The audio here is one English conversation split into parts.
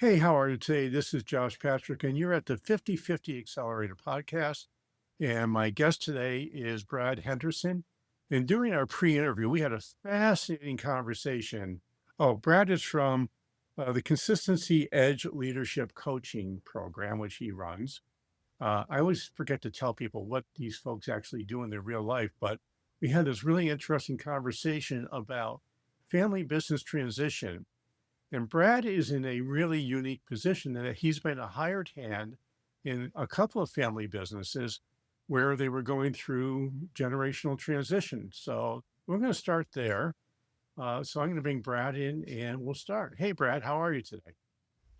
Hey, how are you today? This is Josh Patrick, and you're at the 50/50 Accelerator podcast. And my guest today is Brad Henderson. And during our pre interview, we had a fascinating conversation. Oh, Brad is from the Consistency Edge Leadership Coaching Program, which he runs. I always forget to tell people what these folks actually do in their real life, but we had this really interesting conversation about family business transition, and Brad is in a really unique position in that he's been a hired hand in a couple of family businesses where they were going through generational transition. So we're going to start there. So I'm going to bring Brad in and we'll start. Hey, Brad, how are you today?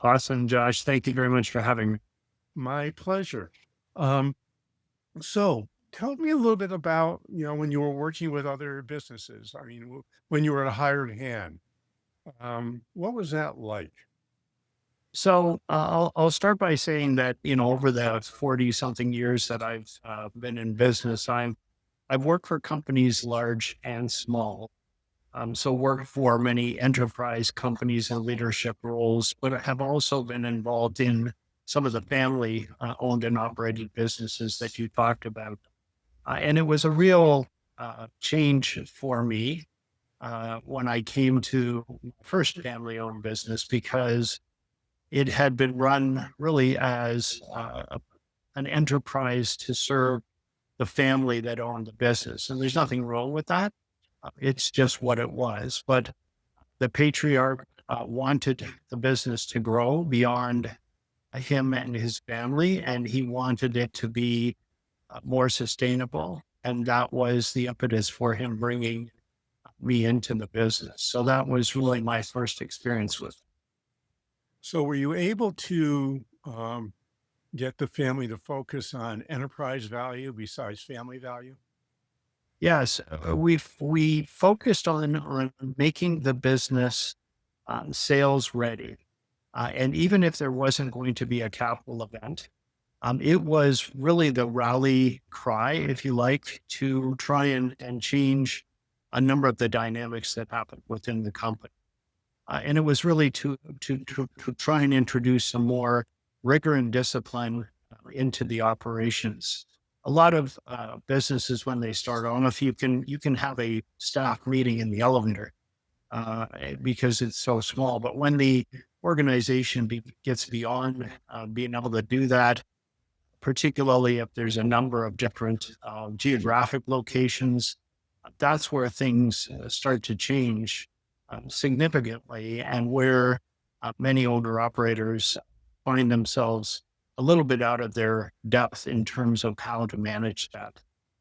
Awesome, Josh. Thank you very much for having me. My pleasure. Um, so tell me a little bit about, when you were working with other businesses. I mean, when you were a hired hand, what was that like? I'll start by saying that over the 40 something years that I've been in business, I've worked for companies large and small. So worked for many enterprise companies in leadership roles, but I have also been involved in some of the family owned and operated businesses that you talked about, and it was a real change for me when I came to my first family owned business because it had been run really as an enterprise to serve the family that owned the business. And there's nothing wrong with that. It's just what it was. But the patriarch wanted the business to grow beyond him and his family, and he wanted it to be more sustainable. And that was the impetus for him bringing me into the business. So that was really my first experience with it. So were you able to get the family to focus on enterprise value besides family value? Yes, we focused on making the business sales ready, and even if there wasn't going to be a capital event, it was really the rally cry, if you like, to try and change a number of the dynamics that happened within the company. And it was really to try and introduce some more rigor and discipline into the operations. A lot of businesses, when they start on, if you can have a staff meeting in the elevator because it's so small. But when the organization gets beyond being able to do that, particularly if there's a number of different geographic locations, that's where things start to change significantly, and where many older operators find themselves a little bit out of their depth in terms of how to manage that.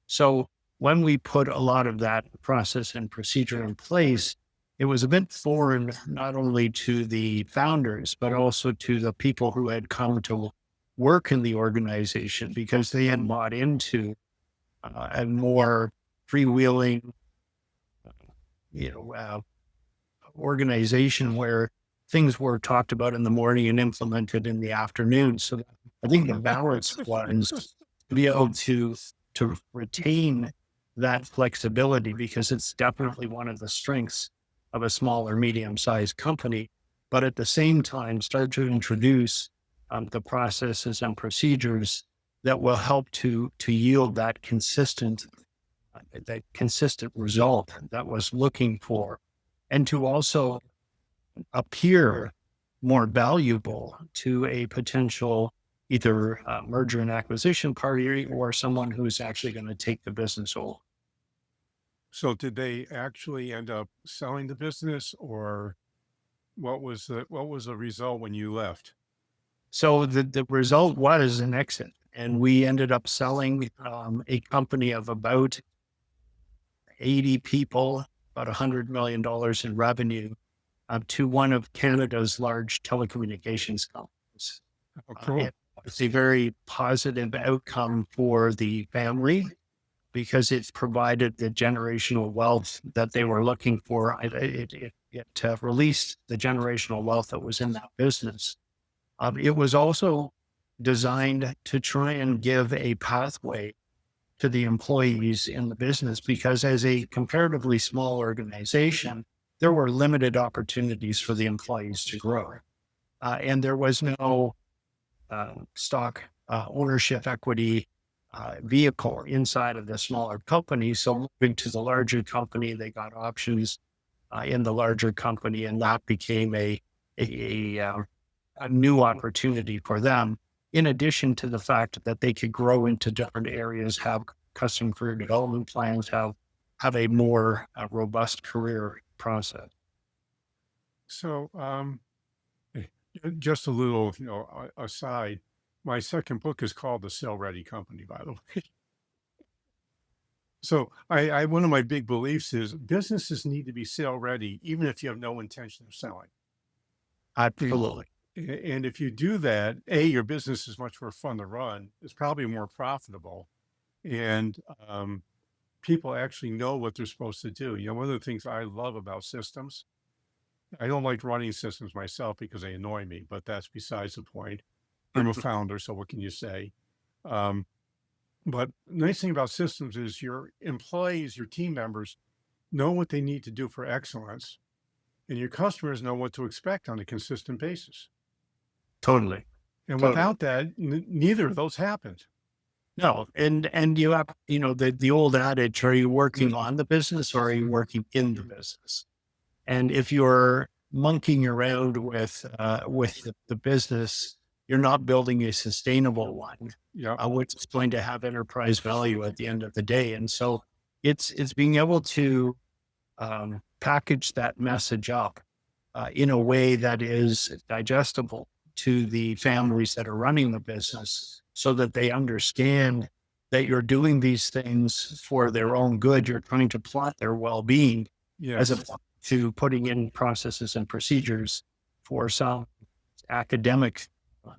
So when we put a lot of that process and procedure in place, it was a bit foreign not only to the founders, but also to the people who had come to work in the organization because they had bought into a more freewheeling, you know, uh, organization where things were talked about in the morning and implemented in the afternoon. So I think the balance was to be able to retain that flexibility because it's definitely one of the strengths of a small or medium sized company. But at the same time, start to introduce the processes and procedures that will help to yield that consistent result that was looking for, and to also appear more valuable to a potential either merger and acquisition party or someone who's actually going to take the business over. So did they actually end up selling the business, or what was the result when you left? So the result was an exit, and we ended up selling a company of about 80 people, about $100 million in revenue, to one of Canada's large telecommunications companies. Oh, cool. It was a very positive outcome for the family because it's provided the generational wealth that they were looking for. It released the generational wealth that was in that business. It was also designed to try and give a pathway to the employees in the business because as a comparatively small organization, there were limited opportunities for the employees to grow. and there was no stock ownership equity vehicle inside of the smaller company. So moving to the larger company, they got options in the larger company, and that became a new opportunity for them. In addition to the fact that they could grow into different areas, have custom career development plans, have a more robust career process. So, eh, just a little, aside. My second book is called The Sell Ready Company, by the way. So, one of my big beliefs is businesses need to be sale ready, even if you have no intention of selling. Absolutely. And if you do that, A, your business is much more fun to run. It's probably more profitable. And people actually know what they're supposed to do. One of the things I love about systems, I don't like running systems myself because they annoy me, but that's besides the point. I'm a founder, so what can you say? Um, but the nice thing about systems is your employees, your team members know what they need to do for excellence, and your customers know what to expect on a consistent basis. Totally. And Totally. without that, neither of those happened. No, and you have, the old adage, are you working on the business or are you working in the business? And if you're monkeying around with the business, you're not building a sustainable one, Yeah. which is going to have enterprise value at the end of the day. And so it's being able to package that message up in a way that is digestible to the families that are running the business, so that they understand that you're doing these things for their own good. You're trying to plot their well-being as Yes. opposed to putting in processes and procedures for some academic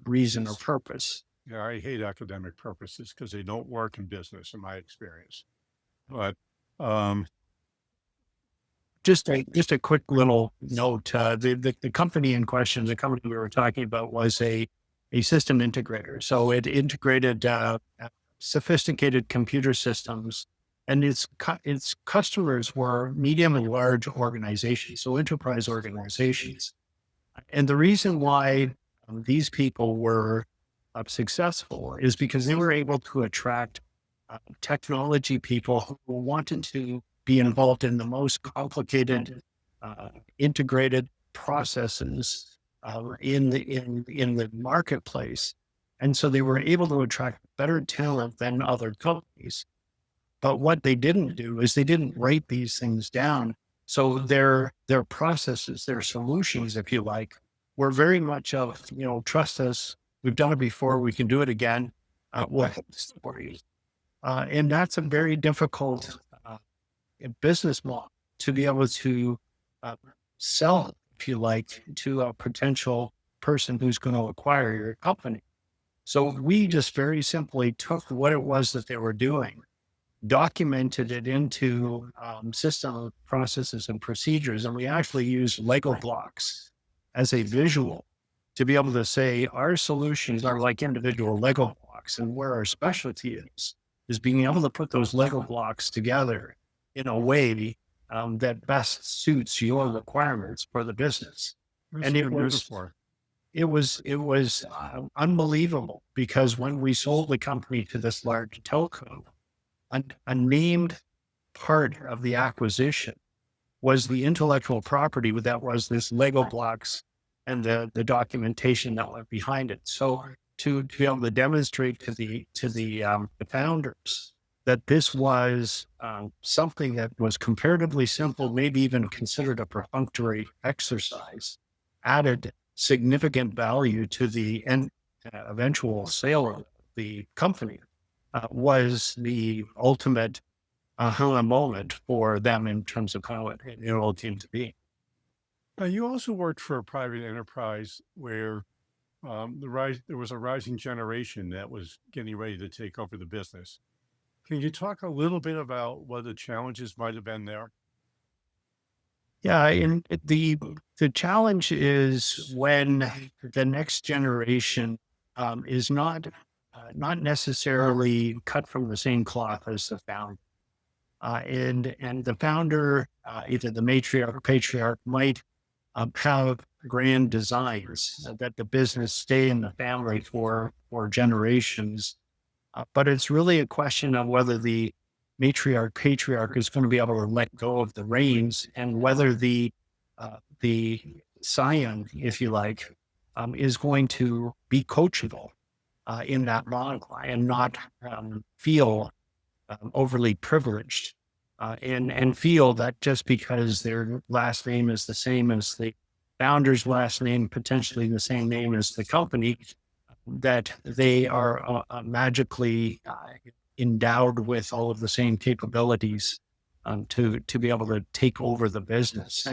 reason or purpose. Yeah. I hate academic purposes because they don't work in business, in my experience. But Just a quick little note. The company in question, the company we were talking about, was a system integrator. So it integrated sophisticated computer systems, and its customers were medium and large organizations, so enterprise organizations. And the reason why these people were successful is because they were able to attract technology people who wanted to be involved in the most complicated, integrated processes in the marketplace, and so they were able to attract better talent than other companies. But what they didn't do is they didn't write these things down. So their processes, their solutions, if you like, were very much of, trust us, we've done it before, we can do it again. We'll have this for you. And that's a very difficult business model to be able to sell, if you like, to a potential person who's going to acquire your company. So we just very simply took what it was that they were doing, documented it into system processes and procedures, and we actually used Lego blocks as a visual to be able to say our solutions are like individual Lego blocks, and where our specialty is being able to put those Lego blocks together in a way that best suits your requirements for the business. that's And a it good was metaphor. unbelievable, because when we sold the company to this large telco, a named part of the acquisition was the intellectual property that was this Lego blocks and the documentation that went behind it. So to be able to demonstrate to the founders that this was something that was comparatively simple, maybe even considered a perfunctory exercise, added significant value to the eventual sale of the company, was the ultimate aha moment for them in terms of how it all came to be. You also worked for a private enterprise where there was a rising generation that was getting ready to take over the business. Can you talk a little bit about what the challenges might have been there? Yeah, and the challenge is when the next generation is not necessarily cut from the same cloth as the founder, and the founder, either the matriarch or patriarch, might have grand designs that the business stay in the family for generations. But it's really a question of whether the matriarch patriarch is going to be able to let go of the reins, and whether the scion, if you like, is going to be coachable in that model and not feel overly privileged, and feel that just because their last name is the same as the founder's last name, potentially the same name as the company, that they are magically endowed with all of the same capabilities to be able to take over the business.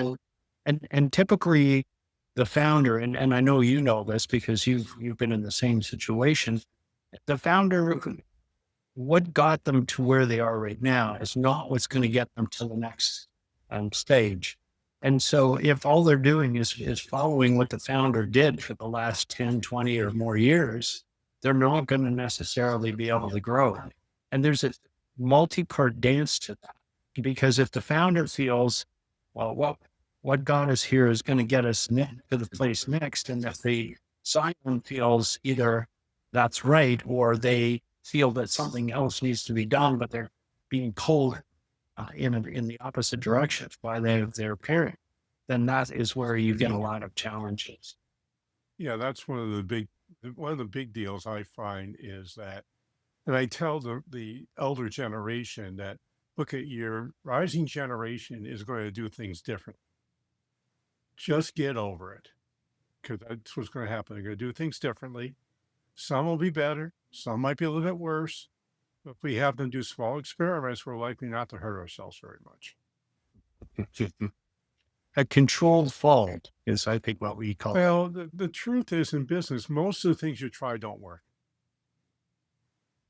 And typically the founder, and I know you know this because you've been in the same situation, the founder, what got them to where they are right now is not what's going to get them to the next stage. And so if all they're doing is following what the founder did for the last 10, 20 or more years, they're not going to necessarily be able to grow. And there's a multi-part dance to that. Because if the founder feels, well, what got us here is going to get us to the place next. And if the scion feels either that's right, or they feel that something else needs to be done, but they're being pulled in the opposite direction by their parent, then that is where you get a lot of challenges. Yeah, that's one of the big deals I find is that, and I tell the elder generation that, look, at your rising generation is going to do things different. Just get over it, because that's what's going to happen. They're going to do things differently. Some will be better. Some might be a little bit worse. But if we have them do small experiments, we're likely not to hurt ourselves very much. A controlled fall is, I think, what we call it. Well, the truth is, in business, most of the things you try don't work.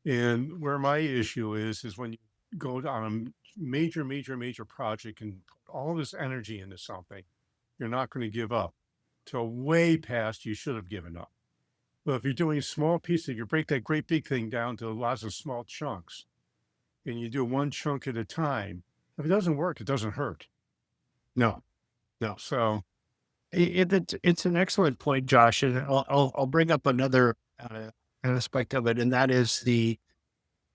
And where my issue is when you go on a major project and put all this energy into something, you're not going to give up till way past you should have given up. But if you're doing small pieces, you break that great big thing down to lots of small chunks, and you do one chunk at a time. If it doesn't work, it doesn't hurt. No, no. So It's an excellent point, Josh. And I'll bring up another aspect of it, and that is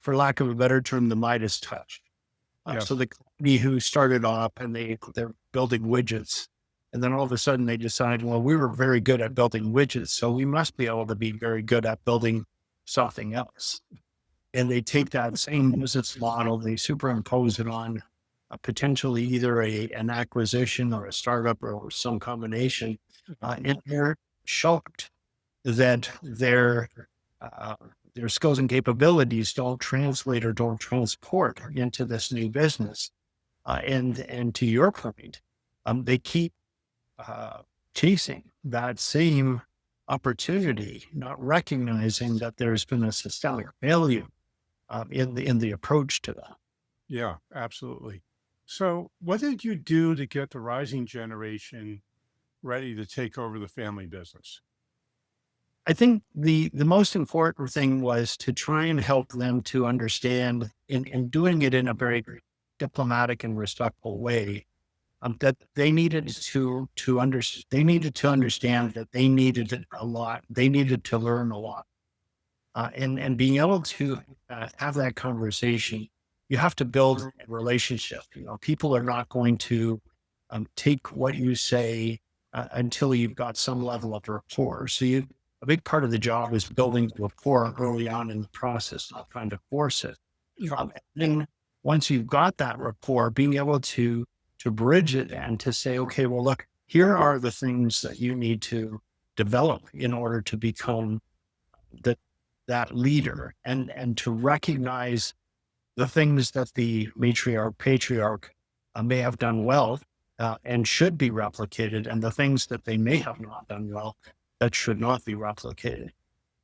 for lack of a better term, the Midas touch. yes, So the company who started off and they're building widgets, and then all of a sudden they decide, well, we were very good at building widgets, so we must be able to be very good at building something else. And they take that same business model, they superimpose it on potentially either an acquisition or a startup or some combination, and they're shocked that their skills and capabilities don't translate or don't transport into this new business. And to your point, they keep chasing that same opportunity, not recognizing that there's been a systemic failure in the approach to that. yeah, absolutely. So what did you do to get the rising generation ready to take over the family business? I think the most important thing was to try and help them to understand, in doing it in a very diplomatic and respectful way, that they needed they needed to understand that they needed a lot. They needed to learn a lot, and being able to have that conversation. You have to build a relationship. People are not going to take what you say until you've got some level of rapport. So a big part of the job is building rapport early on in the process, not trying to force it. And then once you've got that rapport, being able to bridge it and to say, okay, well, look, here are the things that you need to develop in order to become that leader, and to recognize the things that the matriarch, patriarch may have done well and should be replicated, and the things that they may have not done well that should not be replicated.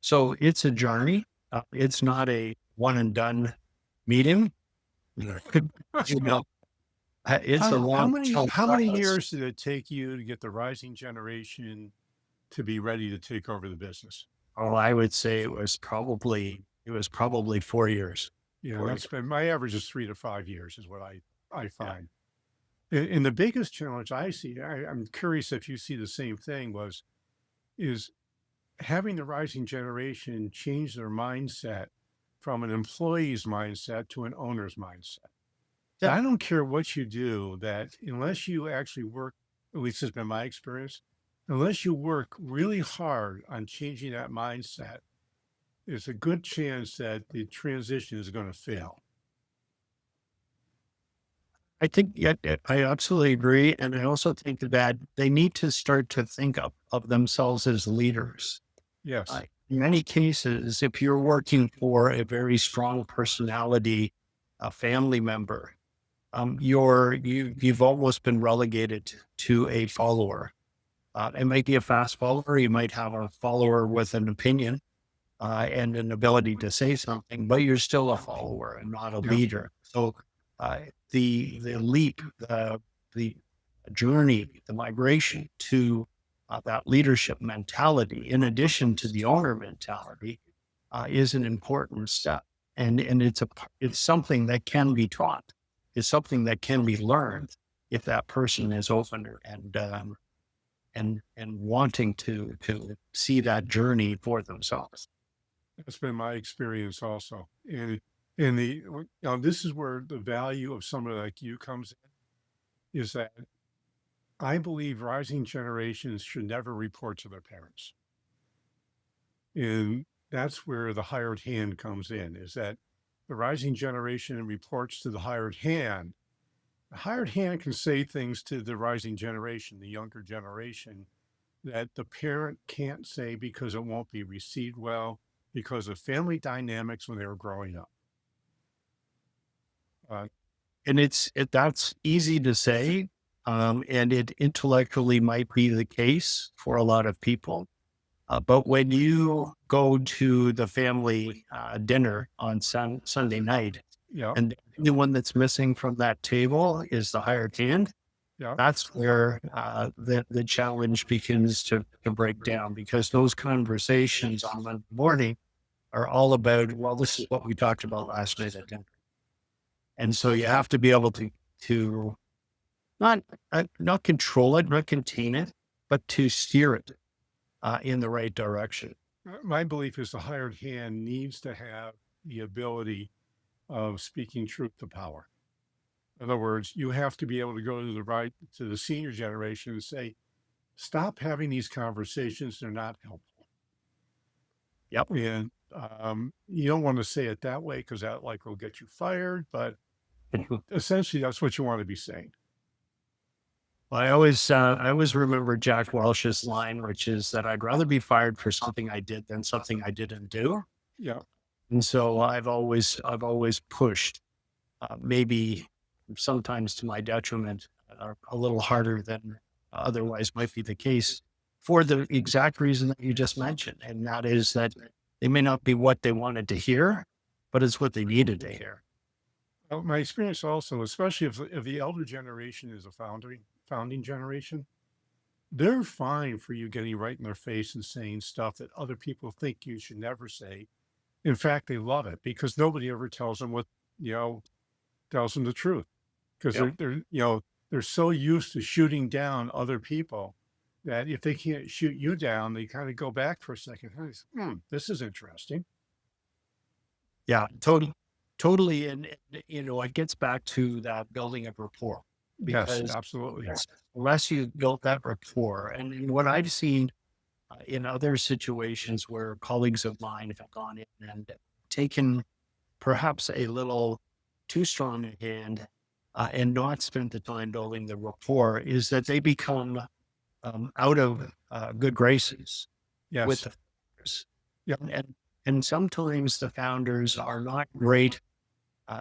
So it's a journey. It's not a one and done meeting. You know, it's a long. How many years did it take you to get the rising generation to be ready to take over the business? Oh, I would say it was probably 4 years. Yeah, that's been my average is 3 to 5 years is what I Yeah. find. And the biggest challenge I see, I'm curious if you see the same thing, is having the rising generation change their mindset from an employee's mindset to an owner's mindset. Yeah. I don't care what you do, that unless you actually work, at least has been my experience, unless you work really hard on changing that mindset, there's a good chance that the transition is going to fail. I think, yeah, I absolutely agree. And I also think that they need to start to think of themselves as leaders. Yes. In many cases, if you're working for a very strong personality, a family member, you've almost been relegated to a follower. It might be a fast follower. You might have a follower with an opinion and an ability to say something, but you're still a follower and not a Yep. leader. So uh, the leap, the journey, the migration to that leadership mentality, in addition to the owner mentality, is an important step. And it's something that can be taught. It's something that can be learned if that person is open and wanting to see that journey for themselves. That's been my experience also. And this is where the value of somebody like you comes in, is that I believe rising generations should never report to their parents. And that's where the hired hand comes in, is that the rising generation reports to the hired hand. The hired hand can say things to the rising generation, the younger generation, that the parent can't say because it won't be received well because of family dynamics when they were growing up. Uh, And that's easy to say, and it intellectually might be the case for a lot of people. But when you go to the family dinner on Sunday night, yeah, and the only one that's missing from that table is the hired hand, yeah. that's where the challenge begins to break down, because those conversations on Monday morning are all about, well, this is what we talked about last night at dinner. And so you have to be able to not not control it, not contain it, but to steer it in the right direction. My belief is the hired hand needs to have the ability of speaking truth to power. In other words, you have to be able to go to the senior generation and say, stop having these conversations. They're not helpful. Yep. And you don't want to say it that way because that like will get you fired. But essentially, that's what you want to be saying. Well, I always remember Jack Welch's line, which is that I'd rather be fired for something I did than something I didn't do. Yeah. And so I've always pushed, maybe sometimes to my detriment, a little harder than otherwise might be the case, for the exact reason that you just mentioned, and that is that they may not be what they wanted to hear, but it's what they needed to hear. My experience also, especially if the elder generation is a founding generation, they're fine for you getting right in their face and saying stuff that other people think you should never say. In fact, they love it because nobody ever tells them you know, tells them the truth because Yep. they're so used to shooting down other people that if they can't shoot you down, they kind of go back for a second. This is interesting. Yeah, totally. And, it gets back to that building of rapport, Yes, because absolutely. unless you built that rapport, and what I've seen in other situations where colleagues of mine have gone in and taken perhaps a little too strong a hand and not spent the time building the rapport, is that they become out of good graces with Yes. the founders. Yeah. And sometimes the founders are not great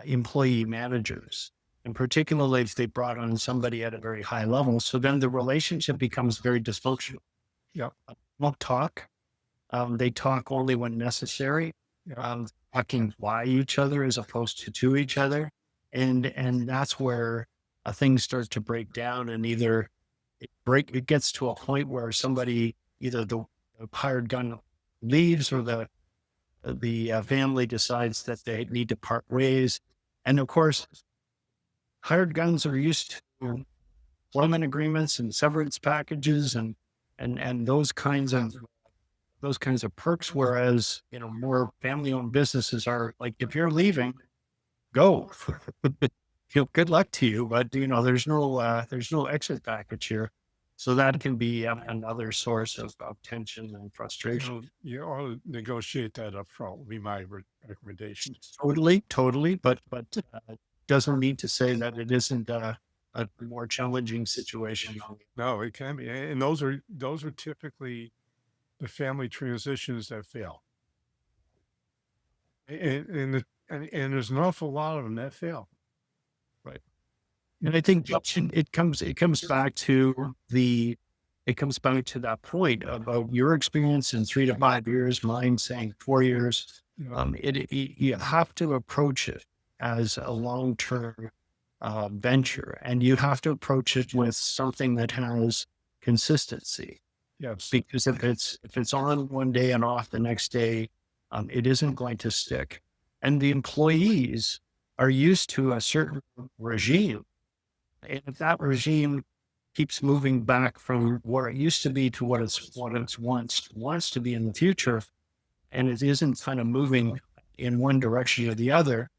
employee managers, and particularly if they brought on somebody at a very high level. So then the relationship becomes very dysfunctional. Yeah. Won't talk. They talk only when necessary, Yeah. talking by each other as opposed to each other. And that's where things start to break down, and either it gets to a point where somebody, either the hired gun leaves, or the family decides that they need to part ways. And of course, hired guns are used to employment agreements and severance packages and those kinds of perks. Whereas, more family owned businesses are like, if you're leaving, go. Good luck to you, but there's no exit package here. So that can be another source of tension and frustration. You ought to negotiate that up front would be my recommendation. Totally, totally. But doesn't mean to say that it isn't a more challenging situation. No, it can be. And those are typically the family transitions that fail. And there's an awful lot of them that fail. Right. And I think it comes back to that point about your experience in 3 to 5 years, mine saying 4 years. You have to approach it as a long-term venture, and you have to approach it with something that has consistency. Yes. Because if it's on one day and off the next day, it isn't going to stick. And the employees are used to a certain regime, and if that regime keeps moving back from where it used to be to what it's wants to be in the future, and it isn't kind of moving in one direction or the other,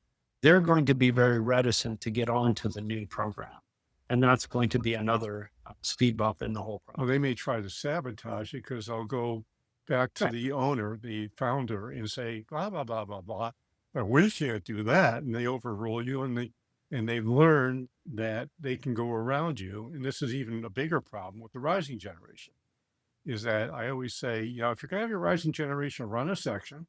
they're going to be very reticent to get on to the new program. And that's going to be another speed bump in the whole Well, process. they may try to sabotage it because they'll go back to the owner, the founder, and say, blah, blah, blah, blah, blah. But we can't do that. And they overrule you and they've learned that they can go around you. And this is even a bigger problem with the rising generation, is that I always say, if you're going to have your rising generation run a section,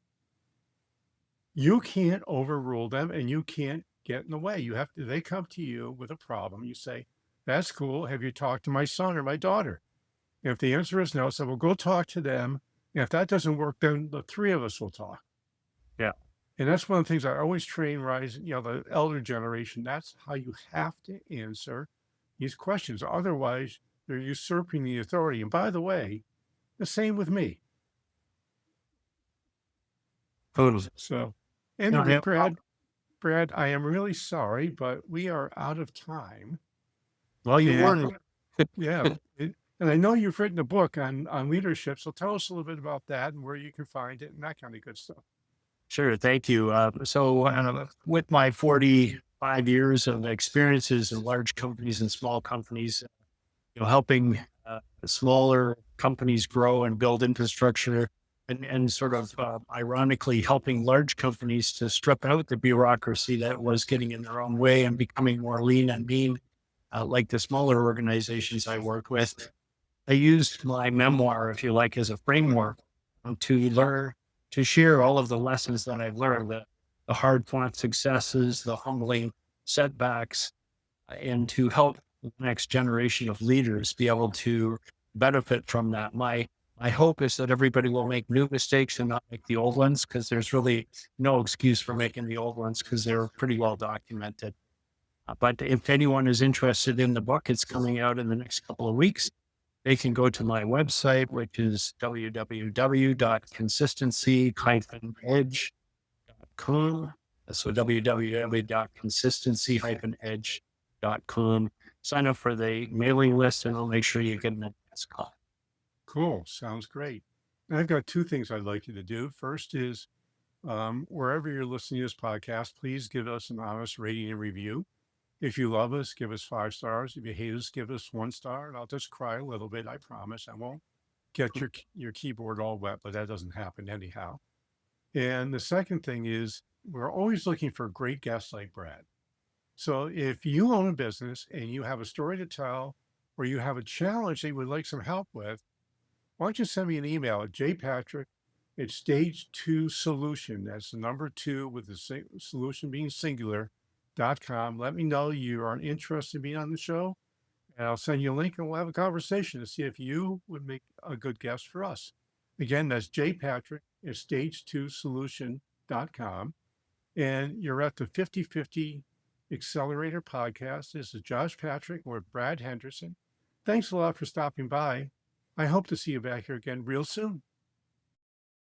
you can't overrule them and you can't get in the way. They come to you with a problem. You say, that's cool. Have you talked to my son or my daughter? And if the answer is no, so we'll go talk to them. And if that doesn't work, then the three of us will talk. Yeah. And that's one of the things I always train the elder generation. That's how you have to answer these questions. Otherwise, they're usurping the authority. And by the way, the same with me. Totally. So, No, anyway, yeah. Brad, I am really sorry, but we are out of time. Well, you And- weren't. Yeah. And I know you've written a book on leadership. So tell us a little bit about that and where you can find it and that kind of good stuff. Sure. Thank you. So with my 45 years of experiences in large companies and small companies, helping smaller companies grow and build infrastructure, and sort of ironically helping large companies to strip out the bureaucracy that was getting in their own way and becoming more lean and mean, like the smaller organizations I work with. I used my memoir, if you like, as a framework to share all of the lessons that I've learned, the hard fought successes, the humbling setbacks, and to help the next generation of leaders be able to benefit from that. My hope is that everybody will make new mistakes and not make the old ones, because there's really no excuse for making the old ones because they're pretty well documented. But if anyone is interested in the book, it's coming out in the next couple of weeks. They can go to my website, which is www.consistency-edge.com. So www.consistency-edge.com. Sign up for the mailing list and I'll make sure you get an advance call. Cool. Sounds great. And I've got two things I'd like you to do. First is wherever you're listening to this podcast, please give us an honest rating and review. If you love us, give us 5 stars. If you hate us, give us 1 star. And I'll just cry a little bit. I promise. I won't get your keyboard all wet, but that doesn't happen anyhow. And the second thing is we're always looking for great guests like Brad. So if you own a business and you have a story to tell or you have a challenge that you would like some help with, why don't you send me an email at jpatrick@stage2solution. That's the number 2 with the solution being singular.com. Let me know you are interested in being on the show, and I'll send you a link and we'll have a conversation to see if you would make a good guest for us. Again, that's jpatrick@stage2solution.com. And you're at the 50/50 Accelerator Podcast. This is Josh Patrick with Brad Henderson. Thanks a lot for stopping by. I hope to see you back here again real soon.